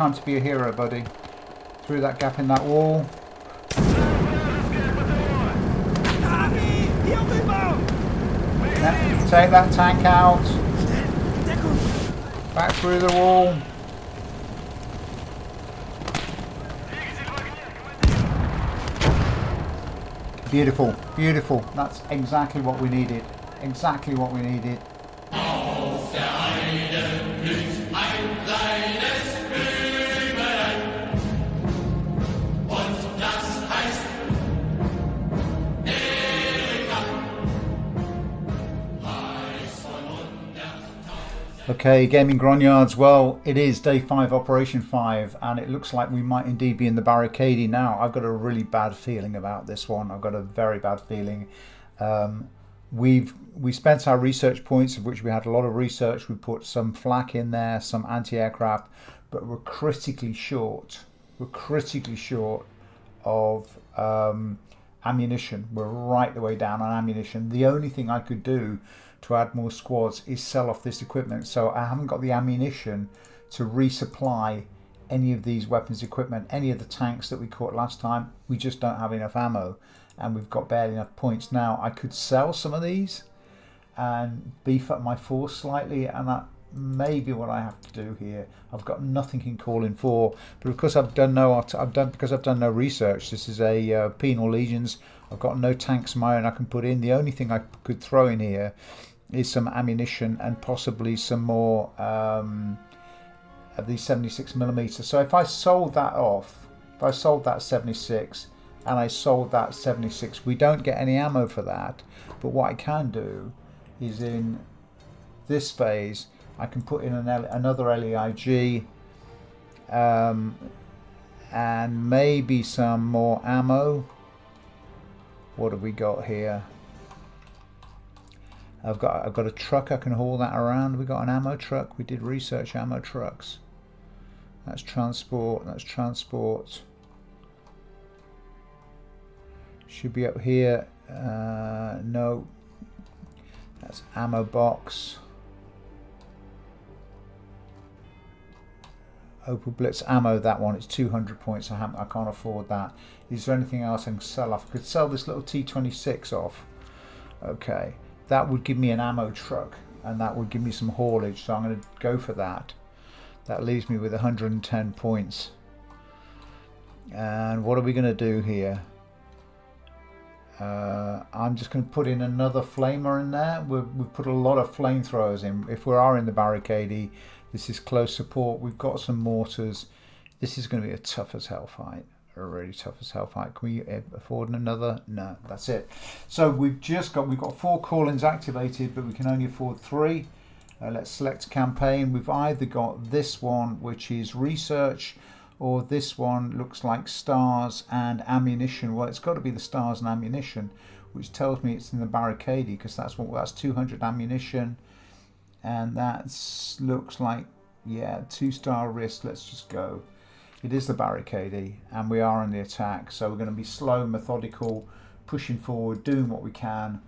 time to be a hero, buddy. Through that gap in that wall. Take that tank out. Back through the wall. Beautiful, beautiful. That's exactly what we needed. Exactly what we needed. Okay, Gaming Grognards, well, it is day 5, Operation 5, and it looks like we might indeed be in the Barricady now. I've got a really bad feeling about this one. I've got a very bad feeling. We spent our research points, of which we had a lot of research. We put some flak in there, some anti-aircraft, but we're critically short. We're critically short of ammunition. We're right the way down on ammunition. The only thing I could do to add more squads is sell off this equipment, so I haven't got the ammunition to resupply any of these weapons equipment, any of the tanks that we caught last time. We just don't have enough ammo, and we've got barely enough points. Now I could sell some of these and beef up my force slightly, and that may be what I have to do here. I've got nothing in calling for, but because I've done no research. This is a penal legions. I've got no tanks of my own I can put in. The only thing I could throw in here is some ammunition and possibly some more of these 76mm. So if I sold that off, if I sold that 76 and I sold that 76, we don't get any ammo for that. But what I can do is in this phase, I can put in another LEIG and maybe some more ammo. What have we got here? I've got a truck I can haul that around. We got an ammo truck. We did research ammo trucks. That's transport. That's transport. Should be up here. No. That's ammo box. Opel Blitz ammo. That one. It's 200 points. I can't afford that. Is there anything else I can sell off? I could sell this little T26 off. Okay. That would give me an ammo truck, and that would give me some haulage, so I'm going to go for that. That leaves me with 110 points. And what are we going to do here? I'm just going to put in another flamer in there. We've put a lot of flamethrowers in. If we are in the Barricady, this is close support. We've got some mortars. This is going to be a tough as hell fight. A really tough as hell fight. Can we afford another? No, that's it. So we've got 4 call-ins activated, but we can only afford 3. Let's select campaign. We've either got this one, which is research, or this one looks like stars and ammunition. Well, it's got to be the stars and ammunition, which tells me it's in the Barricady, because that's 200 ammunition, and that looks like, yeah, 2-star risk. Let's just go. It is the Barricady, and we are on the attack, so we're going to be slow, methodical, pushing forward, doing what we can.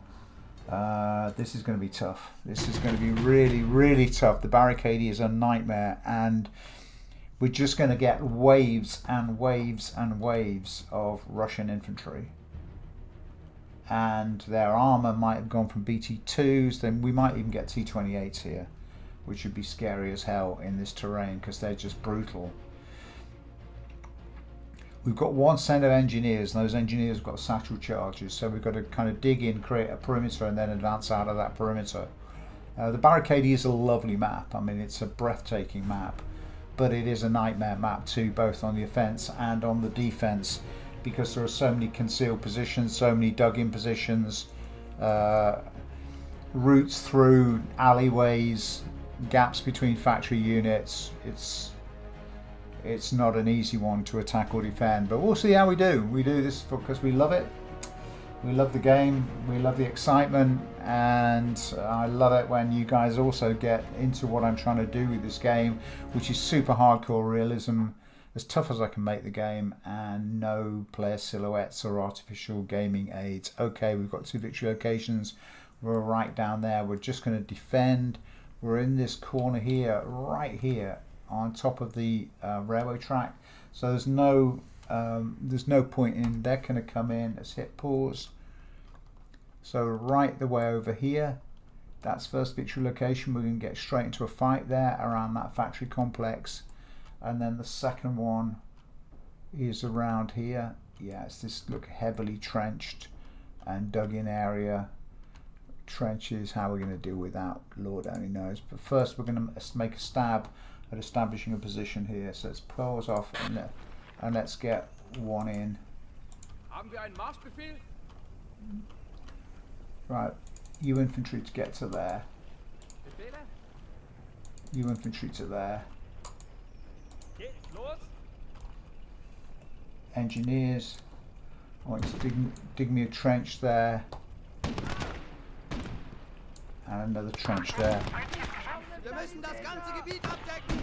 This is going to be tough. This is going to be really, really tough. The Barricady is a nightmare, and we're just going to get waves and waves and waves of Russian infantry. And their armour might have gone from BT2s, then we might even get T28s here, which would be scary as hell in this terrain, because they're just brutal. We've got 1 set of engineers, and those engineers have got satchel charges, so we've got to kind of dig in, create a perimeter, and then advance out of that perimeter. The Barricady is a lovely map. I mean, it's a breathtaking map, but it is a nightmare map too, both on the offence and on the defence, because there are so many concealed positions, so many dug-in positions, routes through alleyways, gaps between factory units. It's not an easy one to attack or defend, but we'll see how we do. We do this because we love it. We love the game. We love the excitement, and I love it when you guys also get into what I'm trying to do with this game, which is super hardcore realism, as tough as I can make the game, and no player silhouettes or artificial gaming aids. Okay, we've got 2 victory locations. We're right down there. We're just going to defend. We're in this corner here, right here, on top of the railway track. So there's no point in. They're going to come in. Let's hit pause. So right the way over here, that's first victory location. We're going to get straight into a fight there around that factory complex. And then the second one is around here. Yeah, it's this look heavily trenched and dug in area. Trenches, how we're going to deal with that, Lord only knows. But first we're going to make a stab at establishing a position here. So let's pause off and let's get one in. Haben wir einen Marschbefehl? Right, you infantry to get to there. Befehle? You infantry to there. Geht's los? Engineers, I want you to dig me a trench there. And another trench there. Wir müssen das ganze Gebiet abdecken.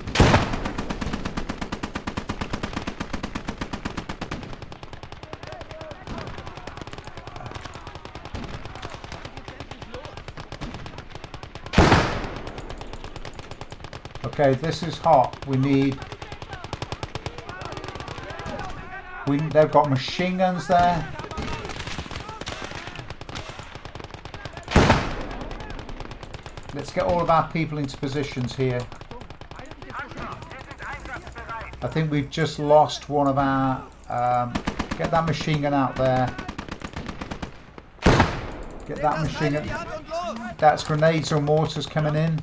Okay, this is hot. They've got machine guns there. Let's get all of our people into positions here. I think we've just lost one of our... get that machine gun out there. Get that machine gun... That's grenades or mortars coming in.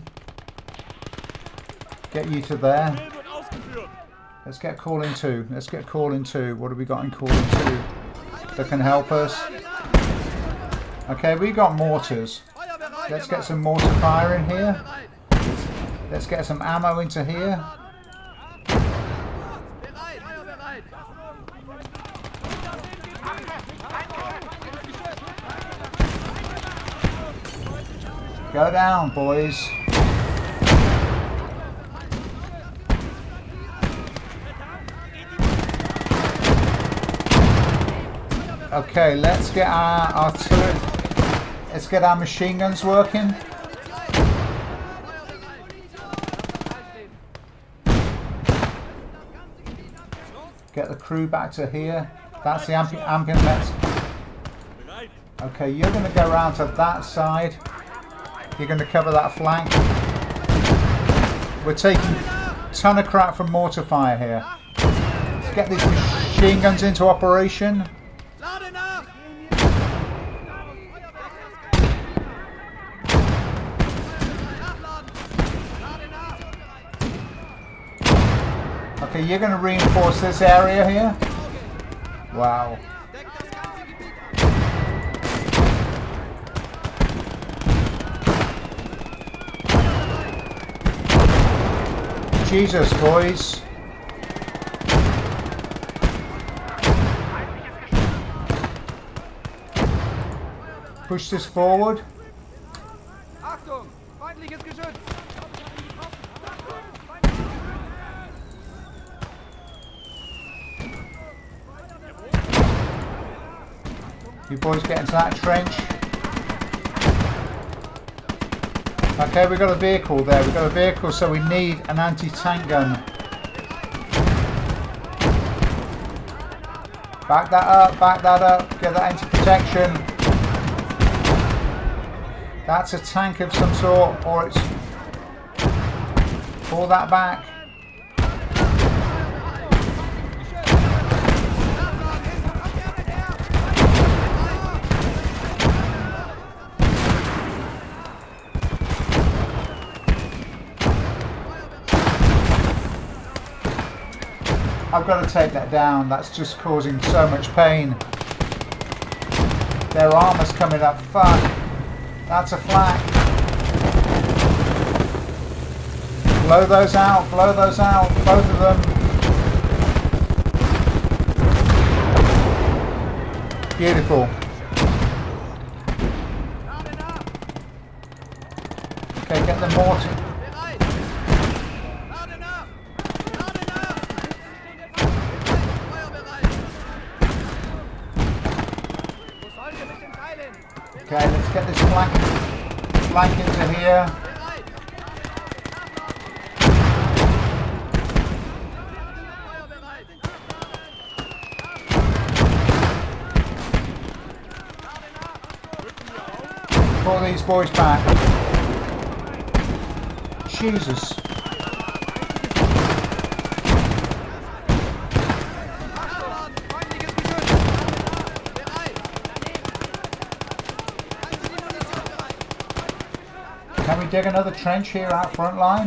Get you to there. Let's get call in 2. Let's get call in 2. What have we got in call in 2 that can help us? Okay, we got mortars. Let's get some mortar fire in here. Let's get some ammo into here. Go down, boys. Okay, let's get our artillery. Let's get our machine guns working. Get the crew back to here. That's the ambulance. Okay, you're going to go around to that side. You're going to cover that flank. We're taking a ton of crap from mortar fire here. Let's get these machine guns into operation. Okay, you're going to reinforce this area here. Wow. Jesus, boys. Push this forward. Achtung! Feindliches Geschütz! You boys get into that trench. Okay, we've got a vehicle there. We've got a vehicle, so we need an anti-tank gun. Back that up, get that into protection. That's a tank of some sort, or it's... Pull that back. I've got to take that down. That's just causing so much pain. Their armor's coming up. Fuck. That's a flak. Blow those out. Blow those out. Both of them. Beautiful. Okay, get the mortar. Okay, let's get this flank into here. Pull these boys back. Jesus. Can we dig another trench here out front line?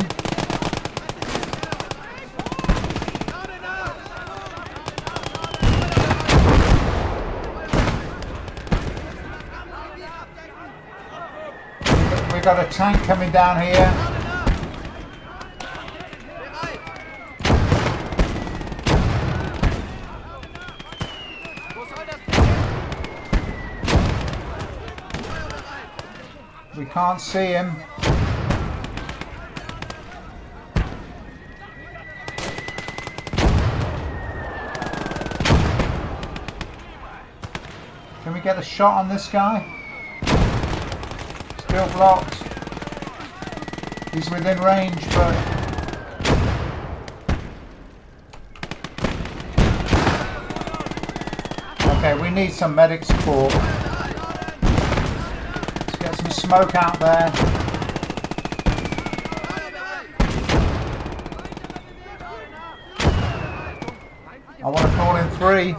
We've got a tank coming down here. We can't see him. Can we get a shot on this guy? Still blocked. He's within range, but okay, we need some medic support. Let's get some smoke out there. I want to call in 3.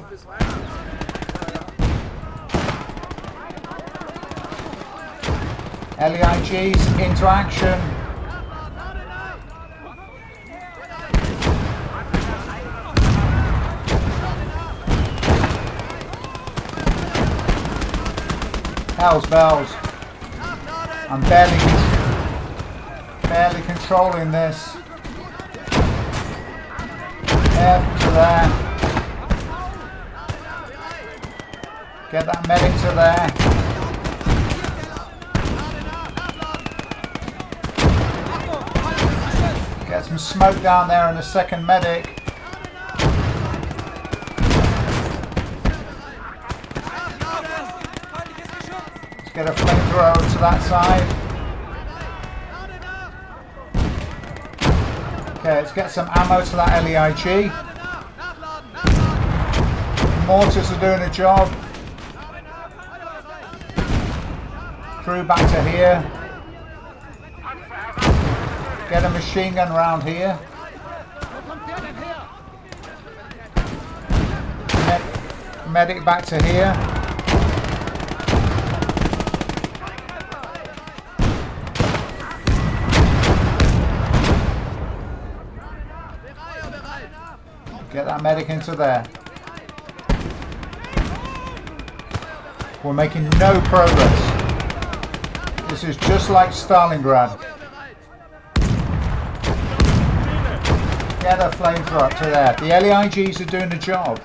LEIGs into action. Hell's bells. I'm barely controlling this. Air to there. Get that medic to there. Get some smoke down there and a second medic. Let's get a flamethrower to that side. Okay, let's get some ammo to that LEIG. Mortars are doing a job. Crew back to here. Get a machine gun round here. Medic back to here. Get that medic into there. We're making no progress. This is just like Stalingrad. Get a flamethrower up to there. The LEIGs are doing the job.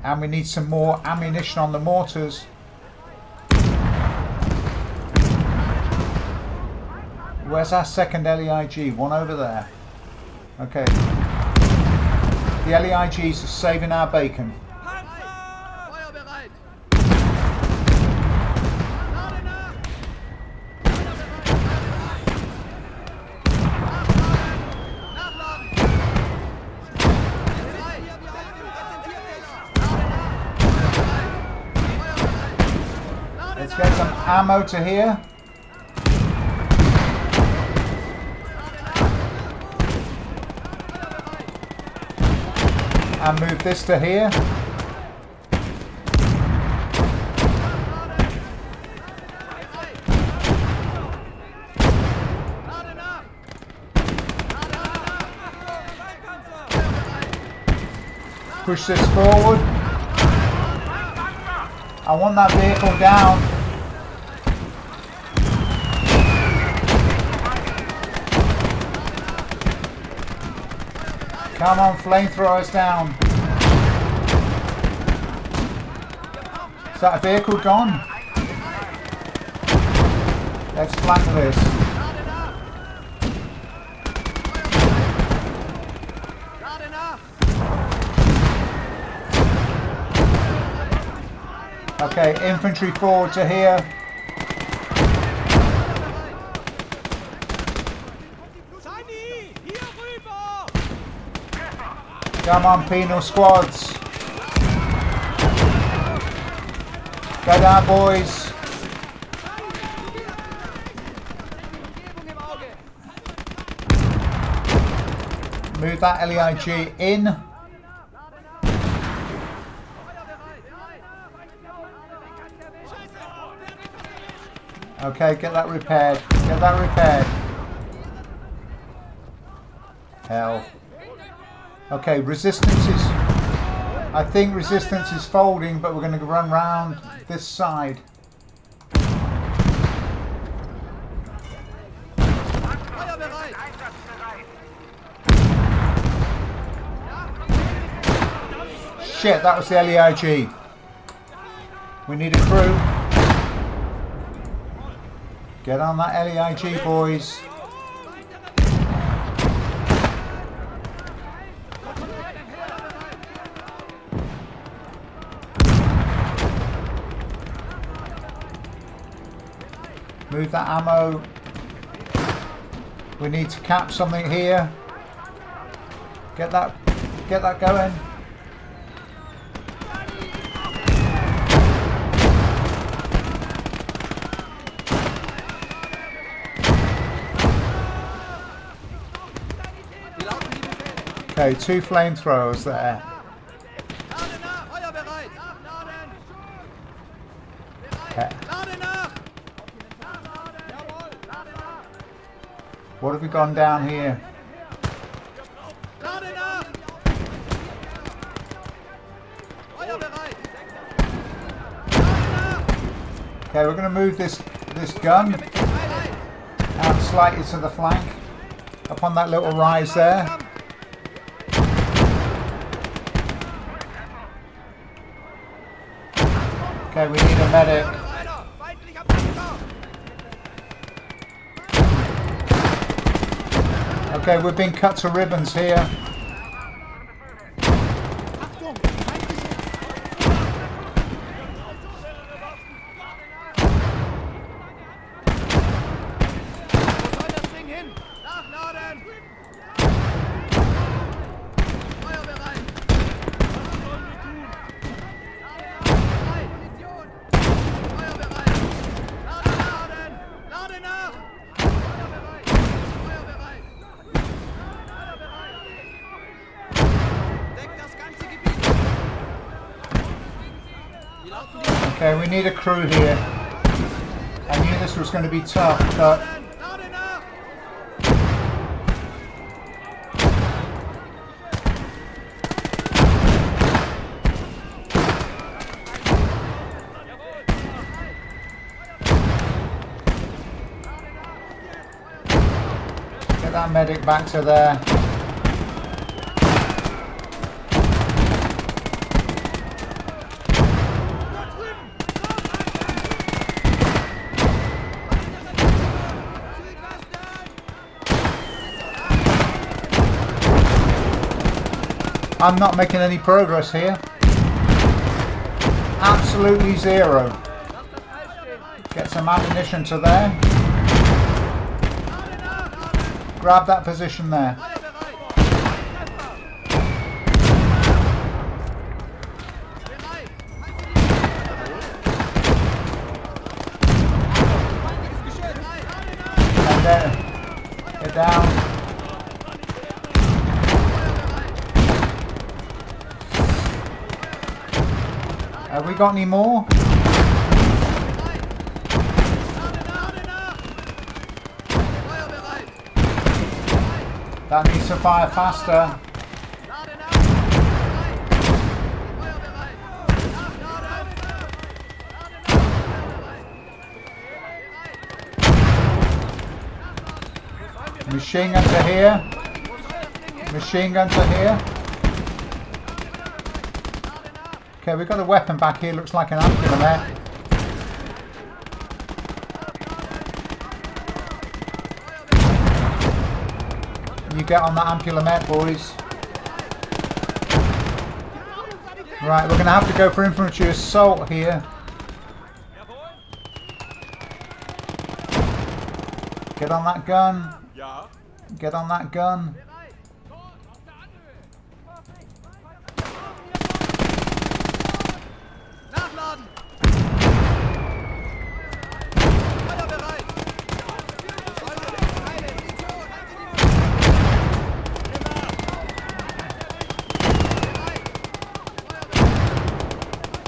And we need some more ammunition on the mortars. Where's our second LEIG? One over there. Okay. The LEIGs are saving our bacon. Let's get some ammo to here. And move this to here. Push this forward. I want that vehicle down. Come on, flamethrowers down. Is that a vehicle gone? Let's flank this. Okay, infantry forward to here. Come on, penal squads. Go down, boys. Move that LEIG in. Okay, get that repaired. Get that repaired. Hell. Okay, resistance is... I think resistance is folding, but we're going to run round this side. Shit, that was the LEIG. We need a crew. Get on that LEIG, boys. Move that ammo. We need to cap something here. Get that going. Okay, 2 flamethrowers there. Okay. What have we gone down here? Okay, we're going to move this gun out slightly to the flank, up on that little rise there. Okay, we need a medic. Okay, we've been cut to ribbons here. Okay, we need a crew here. I knew this was going to be tough, but... Get that medic back to there. I'm not making any progress here. Absolutely zero. Get some ammunition to there. Grab that position there. And then get down. Have we got any more? That needs to fire faster. Machine guns are here. Machine guns are here. Okay, we've got a weapon back here, looks like an ampulmet. You get on that ampulmet, boys. Right, we're going to have to go for infantry assault here. Get on that gun. Get on that gun.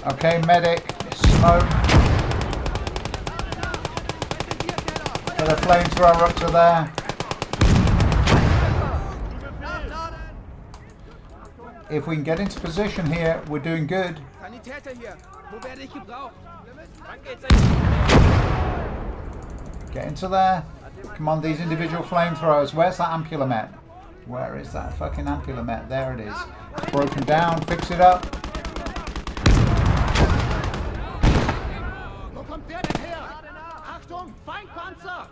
Okay, medic, smoke. Get a flamethrower up to there. If we can get into position here, we're doing good. Sanitäter hier. Wo werde ich gebraucht? Get into there. Come on, these individual flamethrowers. Where's that ampulomet? Where is that fucking ampulomet? There it is. It's broken down. Fix it up. Wo kommt der denn her? Achtung, Feindpanzer!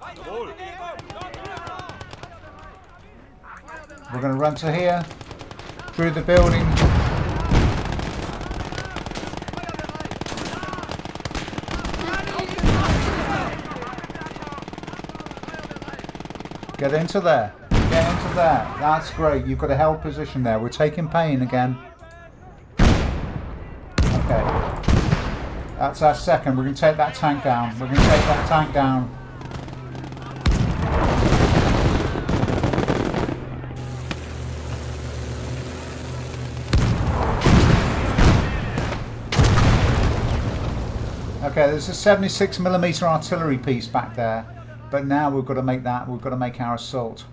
We're going to run to here. Through the building. Get into there. Get into there. That's great. You've got a held position there. We're taking pain again. Okay. That's our second. We're going to take that tank down. We're going to take that tank down. Okay, there's a 76mm artillery piece back there, but now we've got to make that. We've got to make our assault.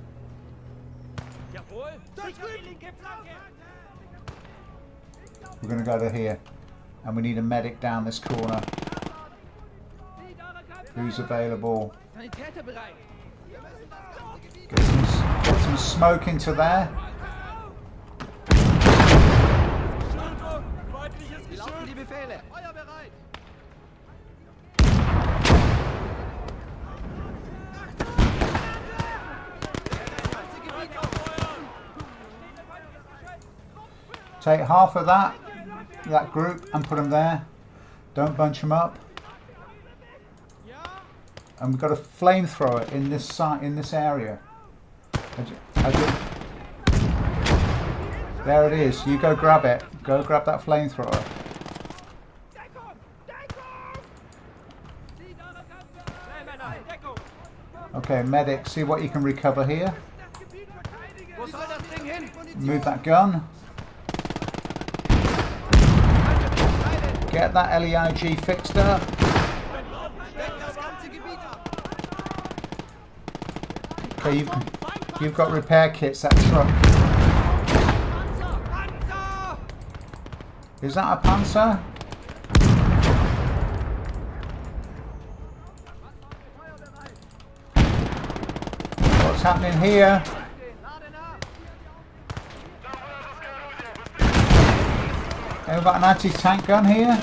We're going to go to here, and we need a medic down this corner. Who's available? Get some smoke into there. Take half of that group and put them there. Don't bunch them up. And we've got a flamethrower in this site, in this area. There it is. You go grab it. Go grab that flamethrower. Okay, medic, see what you can recover here. Move that gun. Get that LEIG fixed up. Okay, you've got repair kits, that truck. Is that a Panzer? What's happening here? We've got an anti-tank gun here.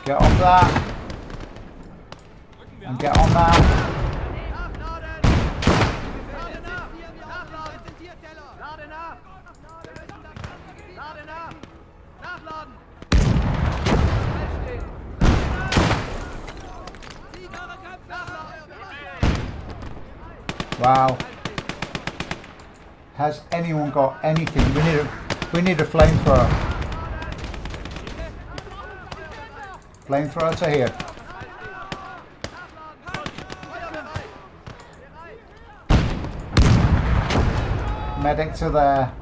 Get off that. And get on that. Wow. Has anyone got anything? We need a flamethrower. Flamethrower to here. Medic to there.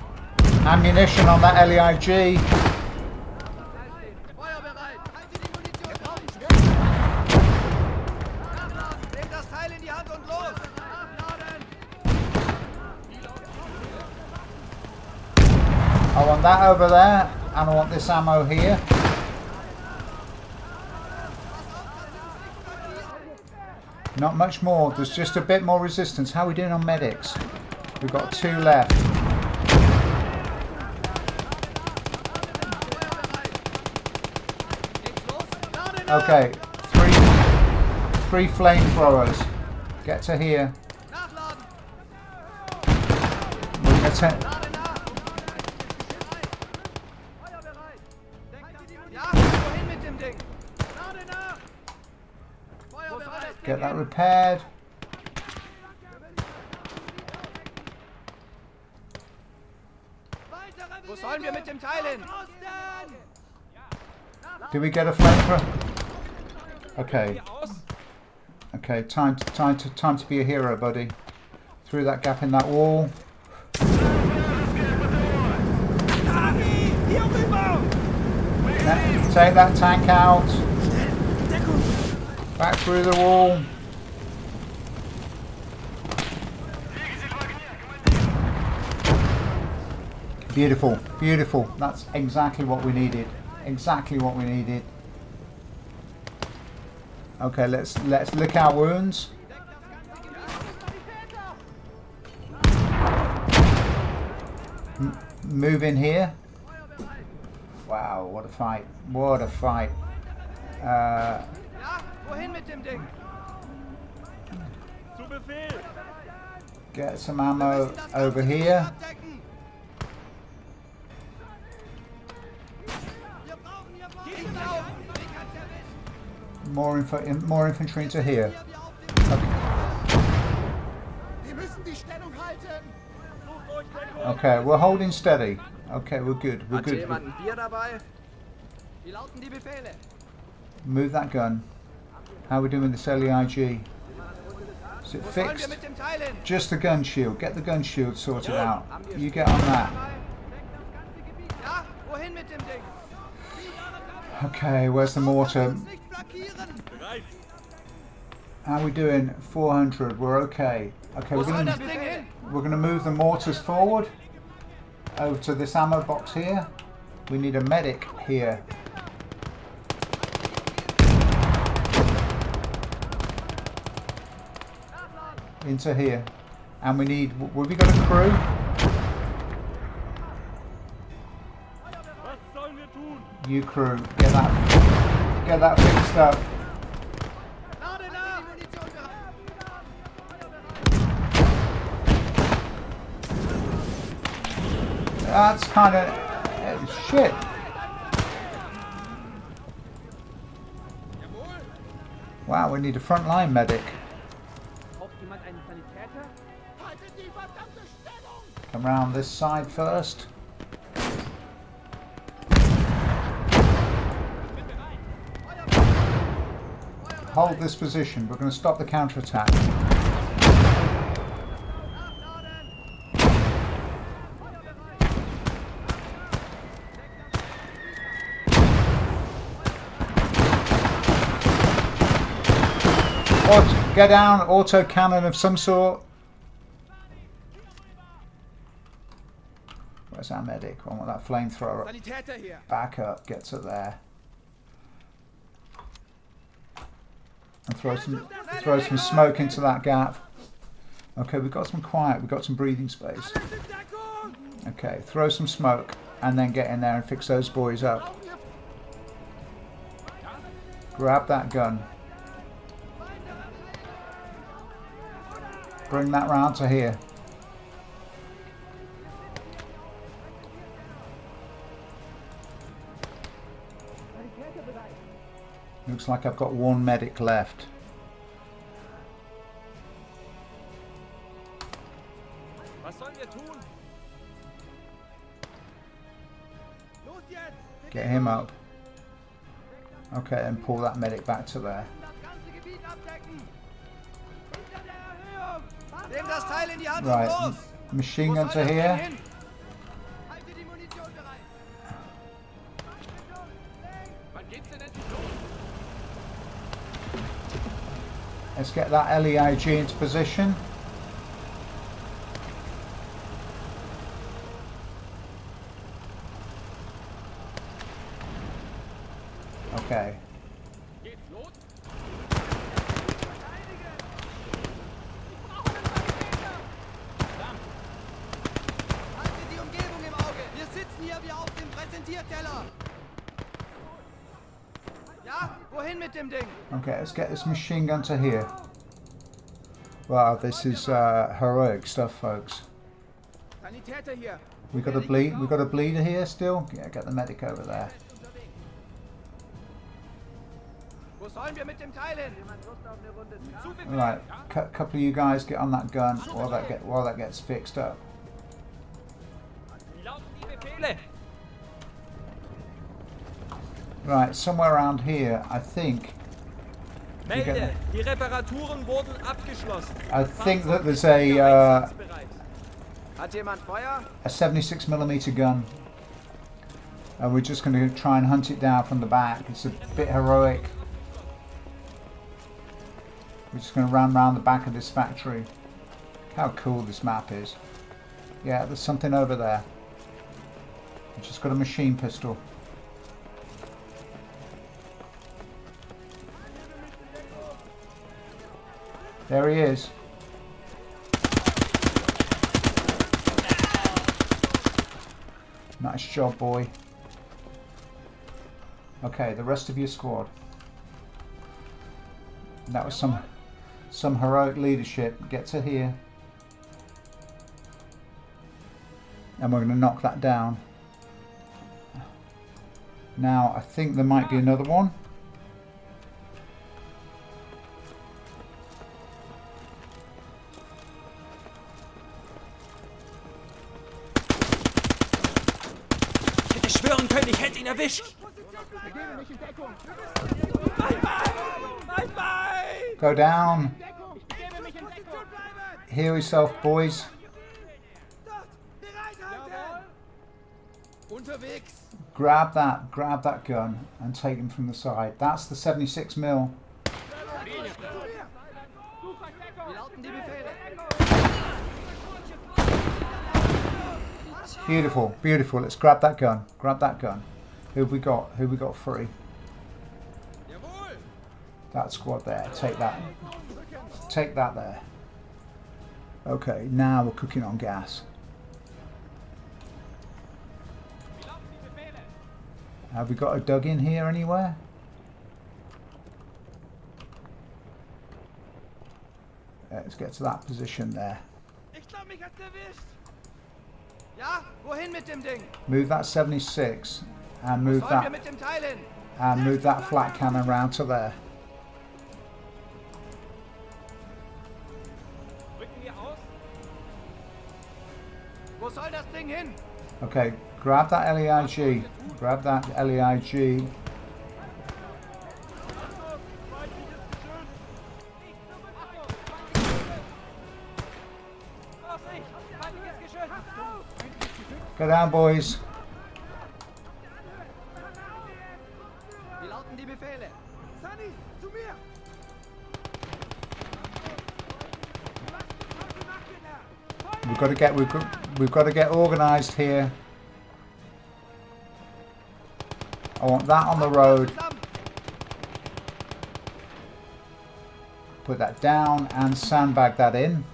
Ammunition on that LEIG. I want that over there, and I want this ammo here. Not much more, there's just a bit more resistance. How are we doing on medics? We've got 2 left. Okay, three flamethrowers. Get to here. We're going to get that repaired. Wo sollen wir mit dem Teil hin? Do we get a flamethrower? Okay. Okay, time to be a hero, buddy. Through that gap in that wall. Take that tank out. Back through the wall. Beautiful, beautiful. That's exactly what we needed. Exactly what we needed. Okay, let's lick our wounds. Move in here. Wow, what a fight. What a fight. Ja, wohin mit dem Ding? Zu Befehl. Get some ammo over here. More infantry into here. Okay, we're holding steady. Okay, we're good. We're good. Move that gun. How are we doing with this LEIG? Is it fixed? Just the gun shield. Get the gun shield sorted out. You get on that. Okay, where's the mortar? How are we doing? 400. We're okay. Okay, we're gonna move the mortars forward over to this ammo box here. We need a medic here. Into here, and we need. Have we got a crew? You crew, get that fixed up. That's kind of shit. Wow, we need a frontline medic. Come round this side first. Hold this position. We're going to stop the counterattack. Get down, auto cannon of some sort. Where's our medic? I want that flamethrower. Back up, get to there. And throw some smoke into that gap. Okay, we've got some quiet, we've got some breathing space. Okay, throw some smoke and then get in there and fix those boys up. Grab that gun. Bring that round to here. Looks like I've got one medic left. Get him up. Okay, and pull that medic back to there. Right, machine gun to here. Let's get that LEIG into position. Okay. Okay, let's get this machine gun to here. Wow, this is heroic stuff, folks. We got a bleed. We got a bleeder here still. Yeah, get the medic over there. Right, couple of you guys get on that gun while that gets fixed up. Befehle! Right, somewhere around here, I think. Melde, die Reparaturen wurden abgeschlossen. I think that there's a Hat jemand Feuer? 76mm gun. And we're just going to try and hunt it down from the back. It's a bit heroic. We're just going to run around the back of this factory. Look how cool this map is. Yeah, there's something over there. We've just got a machine pistol. There he is. Nice job, boy. Okay, the rest of your squad. That was some heroic leadership. Get to here. And we're going to knock that down. Now, I think there might be another one. Ich hätte ihn erwischt! Go down. Heal yourself, boys. Unterwegs! Grab that gun and take him from the side. That's the 76mm. Wie lauten die Befehle? Beautiful, beautiful. Let's grab that gun. Grab that gun. Who have we got? Who have we got free? That squad there. Take that. Take that there. Okay, now we're cooking on gas. Have we got a dug in here anywhere? Let's get to that position there. Ich glaub, mich hat's erwischt! Ja, wohin mit dem Ding? Move that 76 and move Sollen wir that mit dem Teil hin? and move that flat cannon round to there. Rücken wir aus? Wo soll das Ding hin? Okay, grab that LEIG. Grab that LEIG. Go down, boys. Wie lauten die Befehle? Sunny, zu mir! We've got to get organised here. I want that on the road. Put that down and sandbag that in.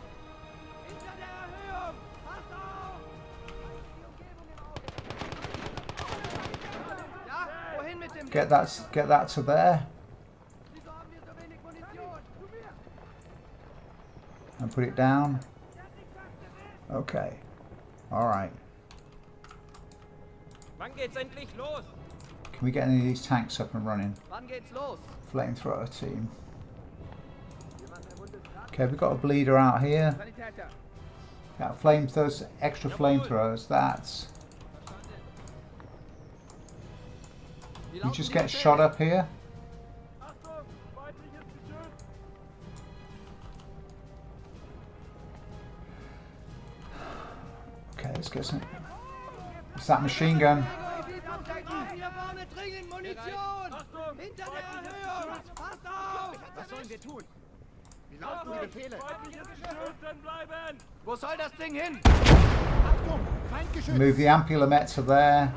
Get that to there. And put it down. Okay. Alright. Wann geht's endlich los? Can we get any of these tanks up and running? Wann geht's los? Flamethrower team. Okay, we've got a bleeder out here. Sanitäter. Got flamethrowers, extra flamethrowers. That's. You just get shot up here. Okay, let's get some. It's that machine gun. Hier vorne dringend Munition! Hinter der Erhöhung! Passt auf! Was sollen wir tun? Wie lauten die Befehle? Wo soll das Ding hin? Achtung! Feindgeschütz! Move the ampulomet to there.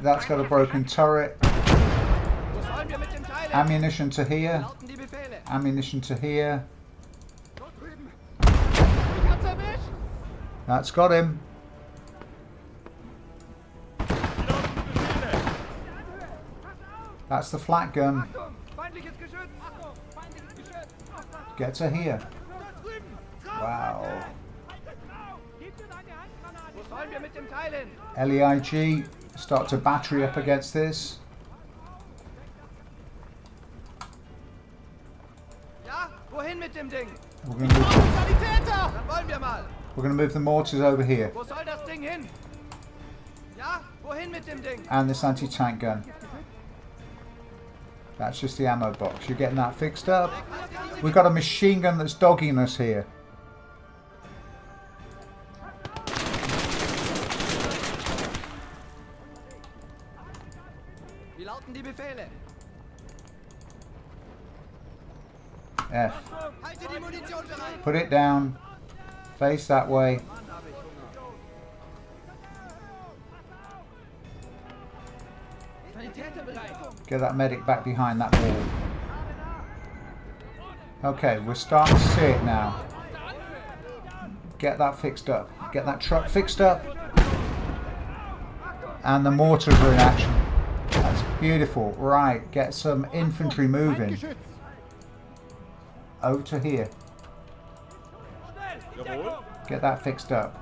That's got a broken turret. Wo sollen wir mit dem Teil hin? Ammunition to Wie here. lauten die Befehle? Ammunition to here. Dort drüben! Mich hat's erwischt! That's got him. That's the flat gun. Achtung! Feindliches Geschütz! Achtung! Feindliches Geschütz! Get to here. Dort drüben! Wow. Wo sollen wir mit dem Teil hin? LEIG start to battery up against this. Ja, wohin mit dem Ding? We're going to Sanitäter! Dann wollen wir mal! move the mortars over here. Wo soll das Ding hin? Ja, wohin mit dem Ding? And this anti-tank gun. That's just the ammo box. You're getting that fixed up. We've got a machine gun that's dogging us here. Wie lauten die Befehle? F. Halte die Munition bereit. Put it down. Face that way. Get that medic back behind that wall. Okay, we're starting to see it now. Get that fixed up. Get that truck fixed up. And the mortars are in action. That's beautiful. Right, get some infantry moving. Over to here. Get that fixed up.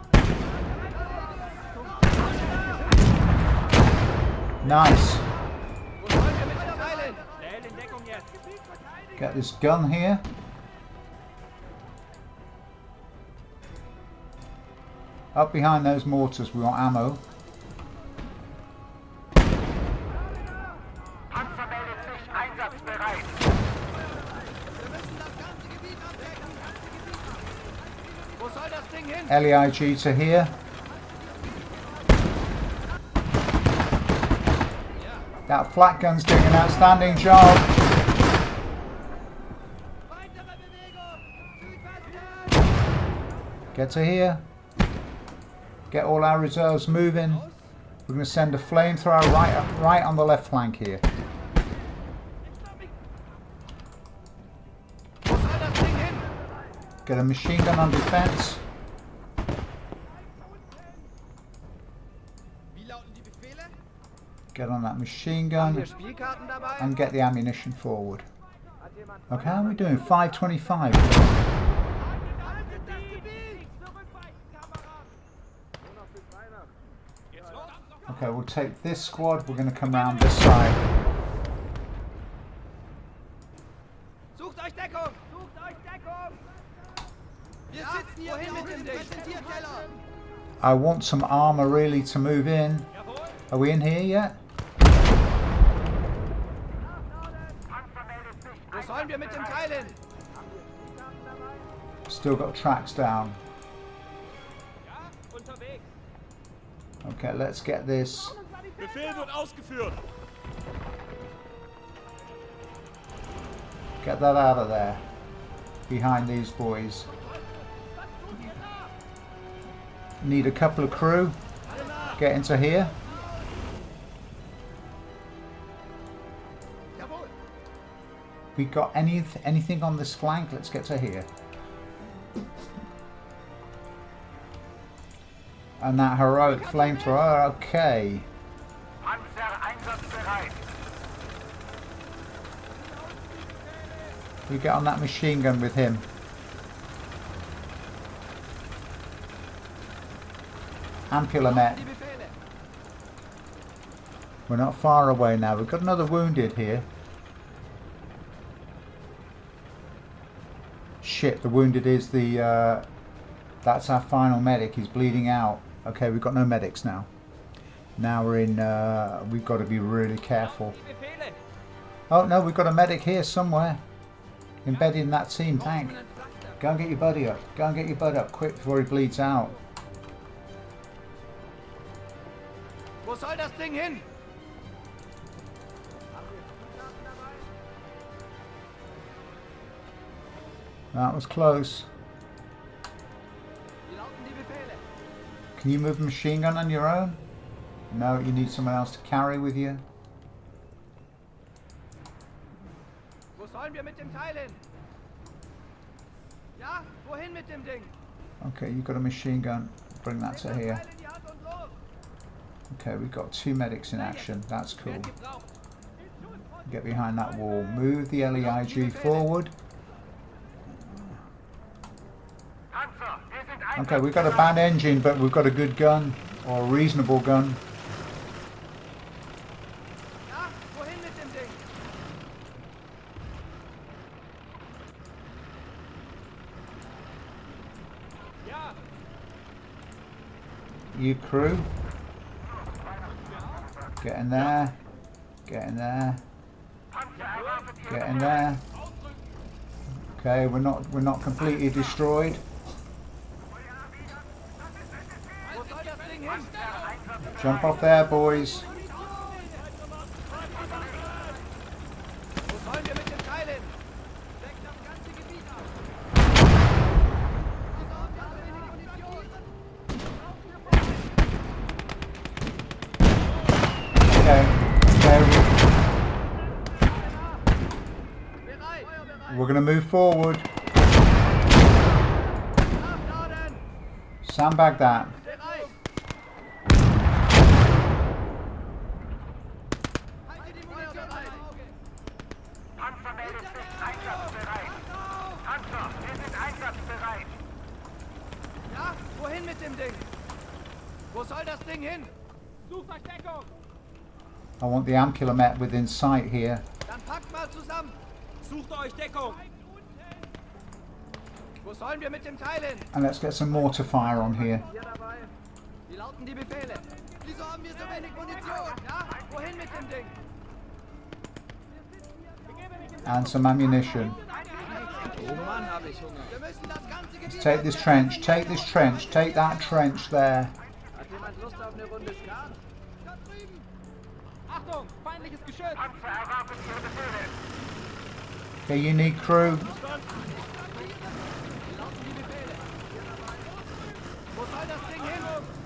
Nice. Get this gun here. Up behind those mortars, we want ammo. Panzer meldet sich einsatzbereit. Wir müssen das ganze Gebiet abdecken. Wo soll das Ding hin? LEIG to here. That flak gun's doing an outstanding job. Weitere Bewegung. Südwesten. Get to here. Get all our reserves moving. We're going to send a flamethrower right on the left flank here. Wo soll das Ding hin? Get a machine gun on defense. Wie lauten die Befehle? Get on that machine Haben gun wir Spielkarten dabei? and get the ammunition forward. Okay, how are we doing? 525. Haltet das Gebiet. Okay, we'll take this squad. We're going to come round this side. Sucht euch Deckung! Sucht euch Deckung! Wir sitzen hier wohin mit dem Ding? Präsentierteller. I want some armor really to move in. Are we in here yet? Panzer meldet sich Wo sollen wir mit dem Teil hin? Still got tracks down. Unterwegs. Okay, let's get this. Befehl wird ausgeführt. Get that out of there. Behind these boys. Need a couple of crew. Get into here. Jawohl. We got anything on this flank? Let's get to here. And that heroic flamethrower. Okay. Panzer einsatzbereit. We get on that machine gun with him. Ampulomet. Die Befehle. We're not far away now. We've got another wounded here. Shit, the wounded is the... that's our final medic. He's bleeding out. Okay, we've got no medics now. Now we're in... we've got to be really careful. Die Befehle. Oh, no, we've got a medic here somewhere. Embedded in that team tank. Go and get your buddy up. Go and get your bud up quick before he bleeds out. Wo soll das Ding hin? That was close. Wie lauten die Befehle? Can you move a machine gun on your own? No, you need someone else to carry with you. Wo sollen wir mit dem Teil hin? Ja, wohin mit dem Ding? Okay, you've got a machine gun. Bring that to here. Teil in die Hand und los! Okay, we've got 2 medics in action. That's cool. Wird gebraucht. Get behind that wall. Move the LEIG forward. Panzer, wir sind Okay, we've got a bad engine, but we've got a good gun. Or a reasonable gun. Ja, wohin mit dem Ding? Ja, You crew. Get in there. Get in there. Get in there. Okay, we're not completely destroyed. Wo soll das Ding hin? Jump off there, boys. Wo sollen wir mit dem Teil hin? Deck das ganze Gebiet ab. Pass auf, wir haben wenig Munition. Okay. Okay. Bereit. We're going to move forward. Nachladen. Sandbag that. Bereit. Halte die Munition im Auge. Panzer meldet sich einsatzbereit. Panzer, wir sind einsatzbereit. Ja, wohin mit dem Ding? Wo soll das Ding hin? Sucht euch Deckung! I want the ampulomet within sight here. Dann packt mal zusammen. Sucht euch Deckung! Wo sollen wir mit dem Teil hin? And let's get some mortar fire on here. Hier dabei. Wie lauten die Befehle? Wieso haben wir so wenig Munition? Ja, wohin mit dem Ding? And some ammunition. Oh Mann, habe ich Hunger. Wir müssen das ganze Gebiet... Take this trench. Take this trench. Take that trench there. Hat jemand Lust auf eine Runde Skat? Da drüben. Achtung! Feindliches Geschütz! Panzer erwartet Ihre Befehle. Okay, you need crew. Wie lauten die Befehle? Hier dabei. Wo soll das Ding hin?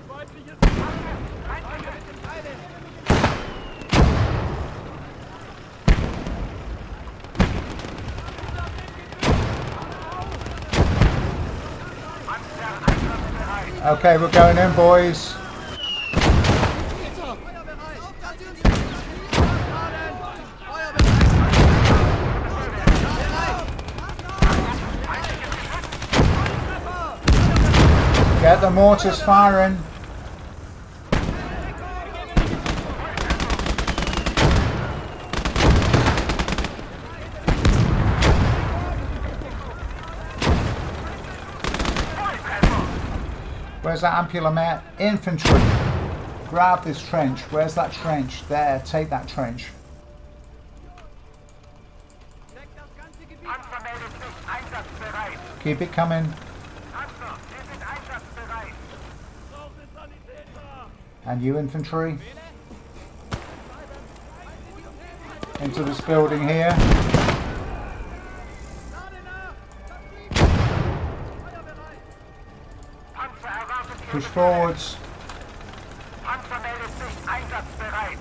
Feindliches Wo sollen wir mit dem Teil hin? Panzer einsatzbereit. Okay, we're going in, boys. Feuer bereit. Dass Sie uns nachladen. Feuer bereit. Bereit. Get the mortars firing. Where's that ampulomet? Infantry. Grab this trench. Where's that trench? There, take that trench. Deck das ganze Gebiet. Panzer meldet sich einsatzbereit. Keep it coming. Panzer, wir sind einsatzbereit. And you infantry. Into this building here. Lade nach. Feuer bereit. Panzer erwartet Ihre Push Befehle. forwards. Panzer meldet sich einsatzbereit.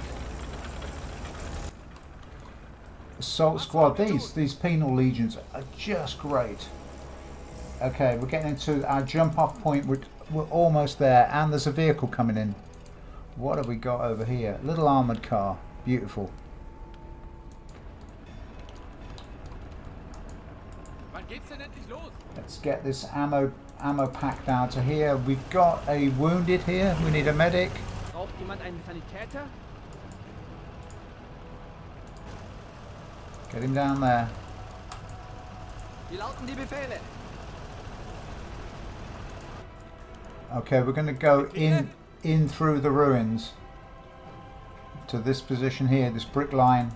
Assault squad. These penal legions are just great. Okay, we're getting into our jump off point. We're almost there, and there's a vehicle coming in. What have we got over here? Little armored car. Beautiful. Wann geht's denn endlich los? Let's get this ammo pack down to here. We've got a wounded here. We need a medic. Braucht jemand einen Sanitäter? Get him down there. Wie lauten die Befehle? Okay, we're going to go in through the ruins to this position here, this brick line.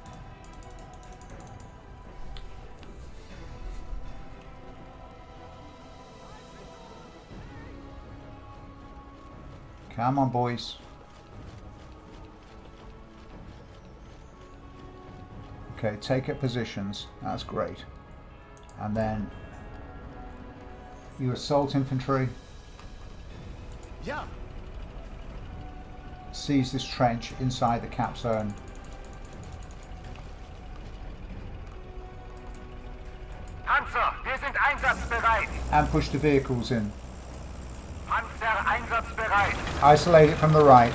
Come on, boys. Okay, take up positions. That's great. And then you assault infantry. Ja. Seize this trench inside the cap zone. Panzer, wir sind einsatzbereit. And push the vehicles in. Panzer einsatzbereit. Isolate it from the right.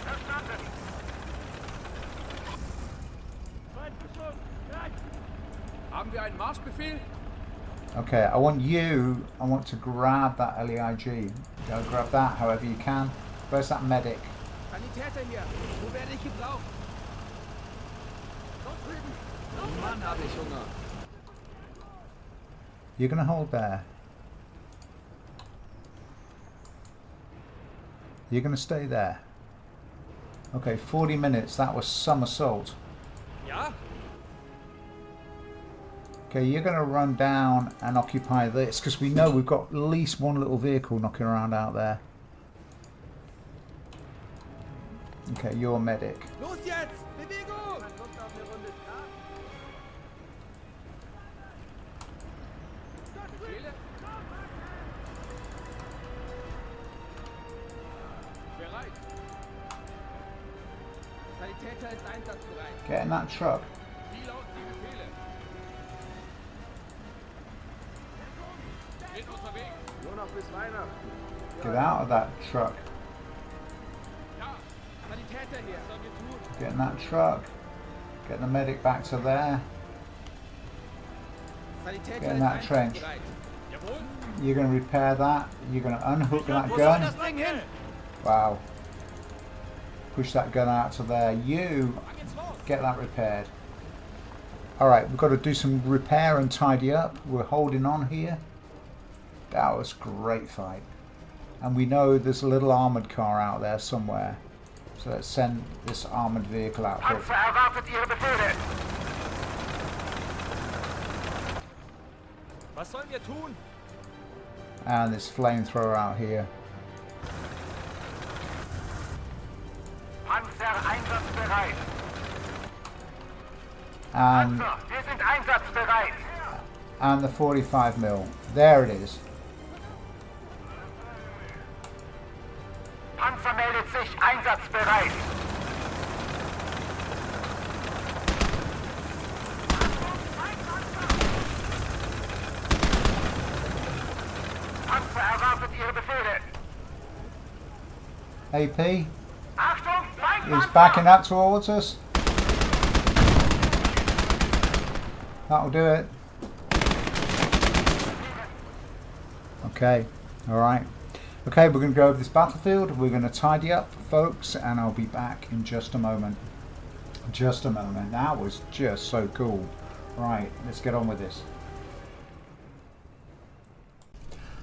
Verstanden. Haben wir einen Marschbefehl? Okay, I want to grab that LEIG. Go grab that however you can. Where's that medic? Sanitäter hier. Wo werde ich gebraucht? Dort drüben. Oh Mann, habe ich Hunger. You're going to hold there. You're going to stay there. Okay, 40 minutes. That was some assault. Ja? Okay, you're going to run down and occupy this because we know we've got at least one little vehicle knocking around out there. Okay, you're a medic. Los jetzt! Bewegung! Befehle? Bereit. Sanitäter ist einsatzbereit. Get in that truck. Wie lauten die Befehle? Bin unterwegs. Nur noch bis Weihnachten. Get out of that truck. Ja, Sanitäter hier. was sollen wir tun? Get in that truck. Get the medic back to there. Sanitäter Get in ist that trench. einsatzbereit. Jawohl. You're going to repair that. You're going to unhook that Wo soll gun. das Ding hin? Wow. Push that gun out to there. You Wann geht's los? get that repaired. Alright, we've got to do some repair and tidy up. We're holding on here. That was a great fight. And we know there's a little armoured car out there somewhere. So let's send this armoured vehicle out for it. Panzer erwartet Ihre Befehle. Was sollen wir tun? And this flamethrower out here. Panzer einsatzbereit. And Panzer, wir sind einsatzbereit. the 45mm. There it is. Panzer meldet sich einsatzbereit. Panzer erwartet Ihre Befehle. AP Achtung, is Feindpanzer! backing up towards us. That'll do it. Okay, alright. Okay, we're going to go over this battlefield. We're going to tidy up, folks, and I'll be back in just a moment. Just a moment. That was just so cool. Right, let's get on with this.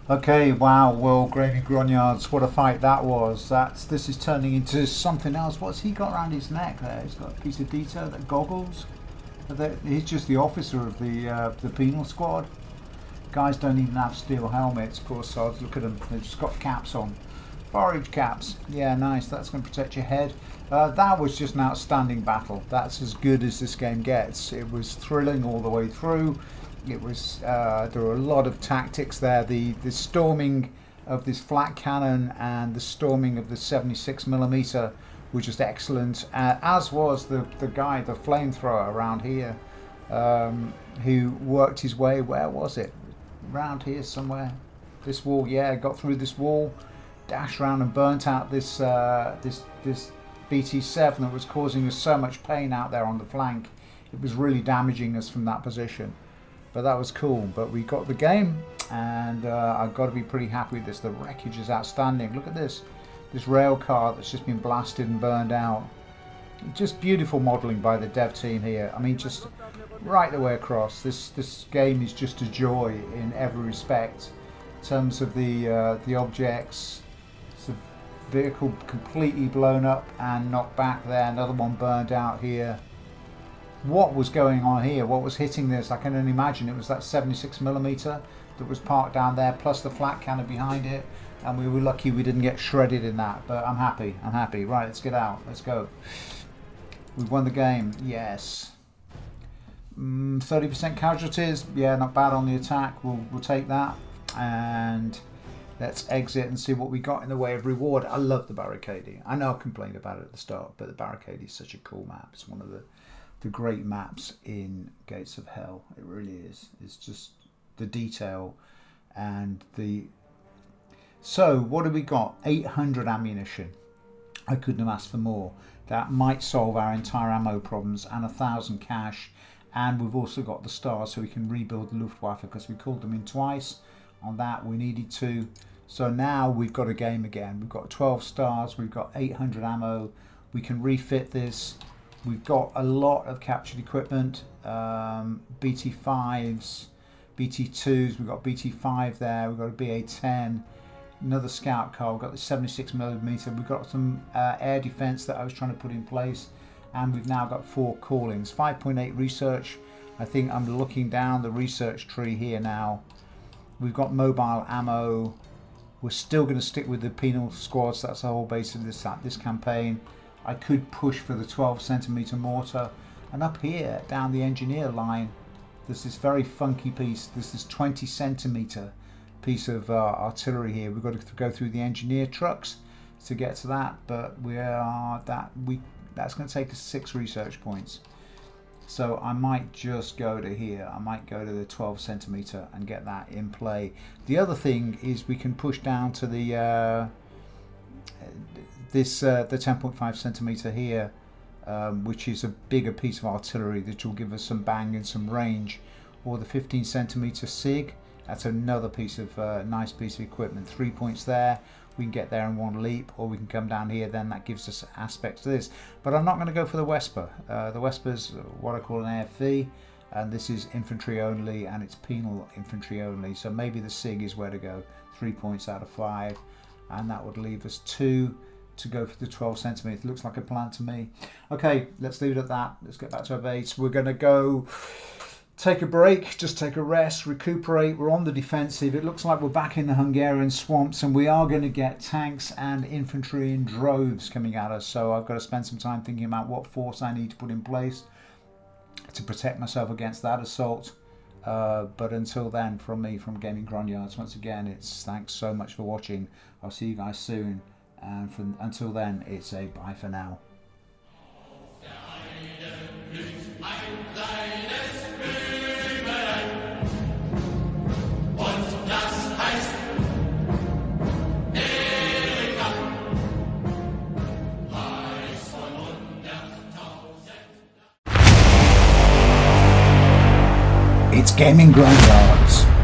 Okay, wow, well, Gravy Grognards, what a fight that was. This is turning into something else. What's he got around his neck there? He's got a piece of detail, that goggles. He's just the officer of the penal squad. Guys don't even have steel helmets, poor sods. Look at them, they've just got caps on. Forage caps, yeah, nice, that's going to protect your head. That was just an outstanding battle. That's as good as this game gets. It was thrilling all the way through. It was, there were a lot of tactics there. The storming of this flat cannon and the storming of the 76mm were just excellent, as was the guy, the flamethrower around here, who worked his way, where was it? Around here somewhere. This wall, yeah, got through this wall, dashed around and burnt out this this BT-7 that was causing us so much pain out there on the flank. It was really damaging us from that position. But that was cool. But we got the game, and I've got to be pretty happy with this. The wreckage is outstanding. Look at this rail car that's just been blasted and burned out. Just beautiful modelling by the dev team here. I mean, just right the way across. This game is just a joy in every respect. In terms of the objects, it's a vehicle completely blown up and knocked back there. Another one burned out here. What was going on here? What was hitting this? I can only imagine it was that 76mm that was parked down there, plus the flat cannon behind it. And we were lucky we didn't get shredded in that. But I'm happy. I'm happy. Right, let's get out. Let's go. We've won the game. Yes. 30% casualties. Yeah, not bad on the attack. We'll take that. And let's exit and see what we got in the way of reward. I love the Barricady. I know I complained about it at the start, but the Barricady is such a cool map. It's one of the great maps in Gates of Hell. It really is. It's just the detail and the... So, what have we got? 800 ammunition. I couldn't have asked for more. That might solve our entire ammo problems, and 1,000 cash. And we've also got the stars, so we can rebuild the Luftwaffe, because we called them in twice. On that, we needed to. So now we've got a game again. We've got 12 stars. We've got 800 ammo. We can refit this. We've got a lot of captured equipment. BT5s, BT2s. We've got BT5 there. We've got a BA10. another scout car. We've got the 76mm. We've got some air defense that I was trying to put in place, and we've now got 4 callings. 5.8 research. I think I'm looking down the research tree here now. We've got mobile ammo. We're still going to stick with the penal squads. That's the whole base of this campaign. I could push for the 12cm mortar, and up here down the engineer line there's this very funky piece. There's this 20cm piece of artillery here. We've got to go through the engineer trucks to get to that, but that's going to take us 6 research points. So I might just go to here. I might go to the 12cm and get that in play. The other thing is we can push down to the the 10.5cm here, which is a bigger piece of artillery that will give us some bang and some range, or the 15cm SIG. That's another piece of nice piece of equipment. 3 points there. We can get there in 1 leap, or we can come down here. Then that gives us aspects to this. But I'm not going to go for the Wesper. The Wesper's what I call an AFV, and this is infantry only, and it's penal infantry only. So maybe the SIG is where to go. 3 points out of 5, and that would leave us 2 to go for the 12cm. It looks like a plan to me. Okay, let's leave it at that. Let's get back to our base. We're going to go take a break, just take a rest, recuperate. We're on the defensive. It looks like we're back in the Hungarian swamps, and we are going to get tanks and infantry in droves coming at us. So I've got to spend some time thinking about what force I need to put in place to protect myself against that assault. But until then, from me, from Gaming Grognards, once again, it's thanks so much for watching. I'll see you guys soon, and until then, it's a bye for now. It's Gaming Grognards.